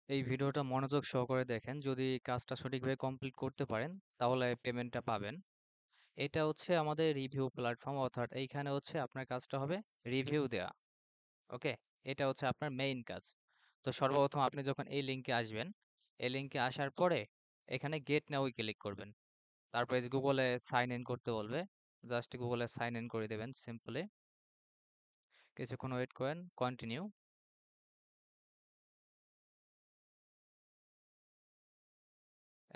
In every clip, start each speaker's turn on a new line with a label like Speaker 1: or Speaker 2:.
Speaker 1: এই ভিডিওটা মনোযোগ সহকারে দেখেন। যদি কাজটা সঠিকভাবে কমপ্লিট করতে পারেন তাহলে পেমেন্টটা পাবেন। এটা হচ্ছে আমাদের রিভিউ প্ল্যাটফর্ম, অর্থাৎ এইখানে হচ্ছে আপনার কাজটা হবে রিভিউ দেওয়া। ওকে, এটা হচ্ছে আপনার মেইন কাজ। তো সর্বপ্রথম আপনি যখন এই লিঙ্কে আসবেন, এই লিঙ্কে আসার পরে এখানে গেট নাও ক্লিক করবেন। তারপরে যে গুগলে সাইন ইন করতে বলবে, জাস্ট গুগলে সাইন ইন করে দেবেন সিম্পলি। কিছুক্ষণ ওয়েট করেন, কন্টিনিউ।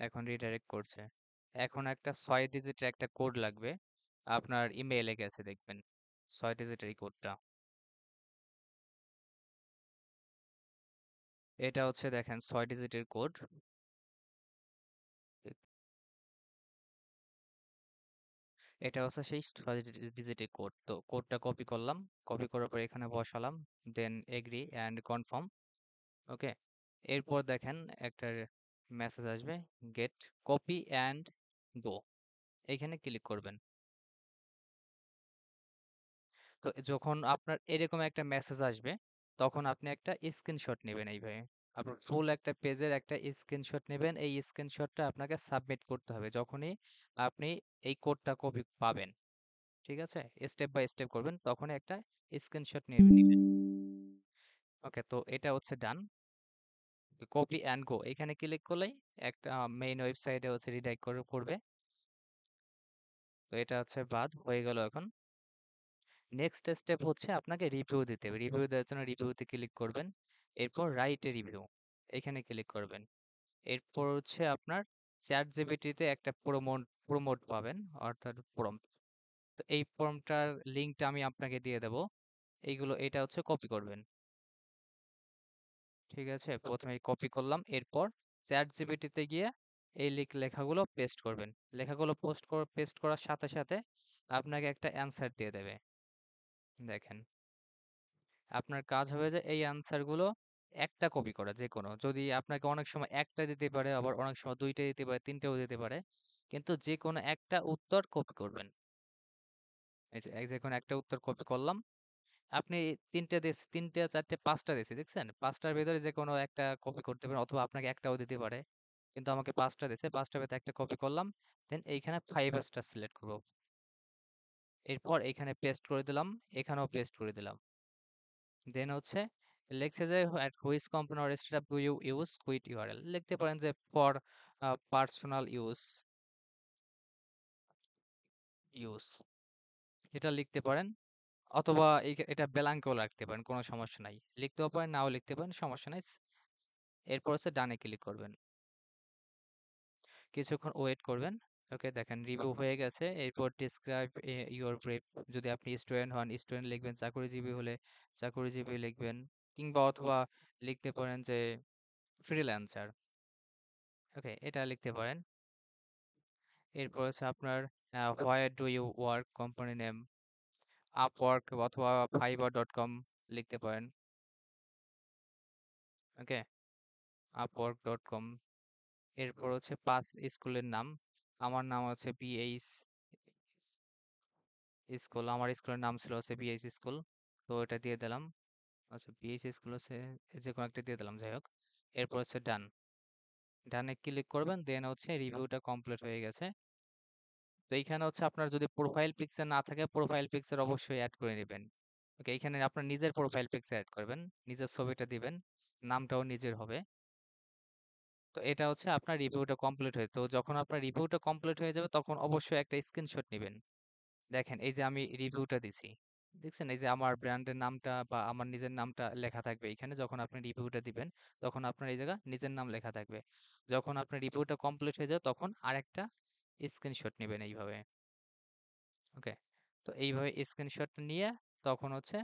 Speaker 1: এখন রিডাইরেক্ট করছে। এখন একটা 6 ডিজিটের একটা কোড লাগবে, আপনার ইমেইলে গেছে দেখবেন 6 ডিজিটের এই কোডটা। এটা হচ্ছে দেখেন 6 ডিজিটের কোড। এটা হচ্ছে সেই 6 ডিজিটের কোড। তো কোডটা কপি করলাম, কপি করার পর এখানে বসালাম, দেন এগ্রি অ্যান্ড কনফার্ম। ওকে, এরপর দেখেন একটা মেসেজ আসবে, গেট কপি অ্যান্ড গো, এইখানে ক্লিক করবেন। তো যখন আপনার এরকম একটা মেসেজ আসবে তখন আপনি একটা স্ক্রিনশট নেবেন। এইভাবে আপনার ফুল একটা পেজের একটা স্ক্রিনশট নেবেন। এই স্ক্রিনশটটা আপনাকে সাবমিট করতে হবে যখনই আপনি এই কোডটা কপি পাবেন। ঠিক আছে, স্টেপ বাই স্টেপ করবেন, তখনই একটা স্ক্রিনশট নিয়ে নেবেন। ওকে, তো এটা হচ্ছে ডান। কপি অ্যান্ড গো এখানে ক্লিক করলেই একটা মেইন ওয়েবসাইটে হচ্ছে রিডাইরেক্ট করবে। তো এটা হচ্ছে বাদ হয়ে গেল। এখন নেক্সট স্টেপ হচ্ছে আপনাকে রিভিউ দিতে হবে। রিভিউ দেওয়ার জন্য রিভিউতে ক্লিক করবেন, এরপর রাইট এ রিভিউ এখানে ক্লিক করবেন। এরপর হচ্ছে আপনার চ্যাট জিপিটিতে একটা প্রমোট পাবেন, অর্থাৎ প্রম্পট। তো এই প্রম্পটটার লিঙ্কটা আমি আপনাকে দিয়ে দেব। এটা হচ্ছে কপি করবেন। ঠিক আছে, প্রথমে কপি করলাম, এরপর চ্যাট জিপিটিতে গিয়ে এই লেখাগুলো পেস্ট করবেন। লেখাগুলো পেস্ট করার সাথে সাথে আপনাকে একটা অ্যান্সার দিয়ে দেবে। দেখেন, আপনার কাজ হবে যে এই অ্যান্সারগুলো একটা কপি করা, যে কোনো, যদি আপনাকে অনেক সময় একটা দিতে পারে, আবার অনেক সময় দুইটা দিতে পারে, তিনটেও দিতে পারে, কিন্তু যে কোনো একটা উত্তর কপি করবেন। যে কোনো একটা উত্তর কপি করলাম। আপনি তিনটে চারটে পাঁচটা দিয়েছি, দেখছেন? পাঁচটার ভিতরে যে কোনো একটা কপি করতে পারেন, অথবা আপনাকে একটাও দিতে পারে, কিন্তু আমাকে পাঁচটা দিয়েছে, পাঁচটার ভিতরে একটা কপি করলাম। দেন এইখানে 5 স্টার সিলেক্ট করব। এরপর এখানে পেস্ট করে দিলাম, এখানেও পেস্ট করে দিলাম। দেন হচ্ছে লিখছে যে at which company or startup do you use quit URL, লিখতে পারেন যে ফর পার্সোনাল ইউজ, এটা লিখতে পারেন। অথবা এটা ব্ল্যাঙ্কও রাখতে পারেন, কোনো সমস্যা নাই। লিখতেও পারেন, নাও লিখতে পারেন, সমস্যা নাই। এরপর হচ্ছে ডানে ক্লিক করবেন, কিছুক্ষণ ওয়েট করবেন। ওকে, দেখেন রিভিউ হয়ে গেছে। এরপর ডিসক্রাইব ইউর ব্রেভ, যদি আপনি স্টুডেন্ট হন স্টুডেন্ট লিখবেন, চাকরিজীবী হলে চাকরিজীবী লিখবেন, কিংবা অথবা লিখতে পারেন যে ফ্রিল্যান্সার। ওকে, এটা লিখতে পারেন। এরপর হচ্ছে আপনার where do you work, company name, Upwork অথবা fiverr.com লিখতে পারেন। ওকে, আপওয়ার্ক.com। এরপর হচ্ছে পাস স্কুলের নাম। আমার নাম হচ্ছে বিএইচ স্কুল, আমার স্কুলের নাম ছিল হচ্ছে বিএইচ স্কুল, তো এটা দিয়ে দিলাম। আচ্ছা, বিএইচ স্কুল হচ্ছে যে কোনো একটা দিয়ে দিলাম, যাই হোক। এরপর হচ্ছে ডান, ডানে ক্লিক করবেন। দেন হচ্ছে রিভিউটা কমপ্লিট হয়ে গেছে। তো এইখানে হচ্ছে আপনার যদি প্রোফাইল পিকচার না থাকে, প্রোফাইল পিকচার অবশ্যই অ্যাড করে নেবেন। ওকে, এখানে আপনার নিজের প্রোফাইল পিকচার অ্যাড করবেন, নিজের ছবিটা দিবেন, নামটাও নিজের হবে। তো এটা হচ্ছে আপনার রিভিউটা কমপ্লিট হয়ে, তো যখন আপনার রিভিউটা কমপ্লিট হয়ে যাবে তখন অবশ্যই একটা স্ক্রিনশট নেবেন। দেখেন এই যে আমি রিভিউটা দিছি, দেখছেন? এই যে আমার ব্র্যান্ডের নামটা বা আমার নিজের নামটা লেখা থাকবে এখানে। যখন আপনি রিভিউটা দিবেন তখন আপনার এই জায়গা নিজের নাম লেখা থাকবে। যখন আপনার রিভিউটা কমপ্লিট হয়ে যাবে তখন আরেকটা স্ক্রিনশট নেবেন এইভাবে। ওকে, তো এইভাবে স্ক্রিনশট নিয়ে তখন হচ্ছে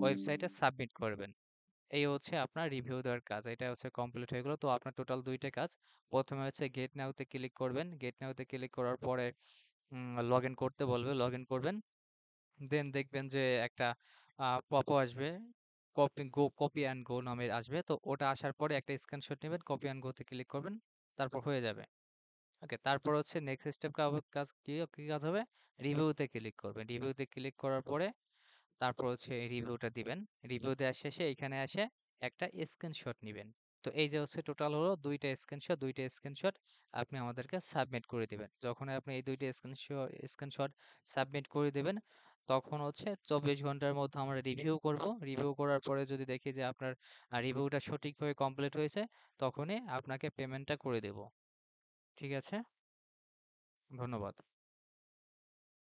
Speaker 1: ওয়েবসাইটে সাবমিট করবেন। এই হচ্ছে আপনার রিভিউ দেওয়ার কাজ। এটা হচ্ছে কমপ্লিট হয়ে গেল। তো আপনার টোটাল দুইটা কাজ। প্রথমে হচ্ছে গেট নাওতে ক্লিক করবেন, গেট নাওতে ক্লিক করার পরে লগ ইন করতে বলবে, লগ ইন করবেন। দেন দেখবেন যে একটা পপ আসবে, কপি অ্যান্ড গো নামে আসবে। তো ওটা আসার পরে একটা স্ক্রিনশট নেবেন, কপি অ্যান্ড গোতে ক্লিক করবেন, তারপর হয়ে যাবে। ওকে, তারপর হচ্ছে নেক্সট স্টেপ কাজ কি কি কাজ হবে? রিভিউতে ক্লিক করবেন। রিভিউতে ক্লিক করার পরে তারপর হচ্ছে রিভিউটা দিবেন। রিভিউ দেওয়ার শেষে এখানে এসে একটা স্ক্রিনশট নেবেন। তো এই যে হচ্ছে টোটাল হলো দুইটা স্ক্রিনশট আপনি আমাদেরকে সাবমিট করে দিবেন। যখন আপনি এই দুইটা স্ক্রিনশট সাবমিট করে দিবেন, তখন হচ্ছে 24 ঘন্টার মধ্যে আমরা রিভিউ করব। রিভিউ করার পরে যদি দেখি যে আপনার রিভিউটা সঠিকভাবে কমপ্লিট হয়েছে, তখনই আপনাকে পেমেন্টটা করে দেব। ঠিক আছে? ধন্যবাদ।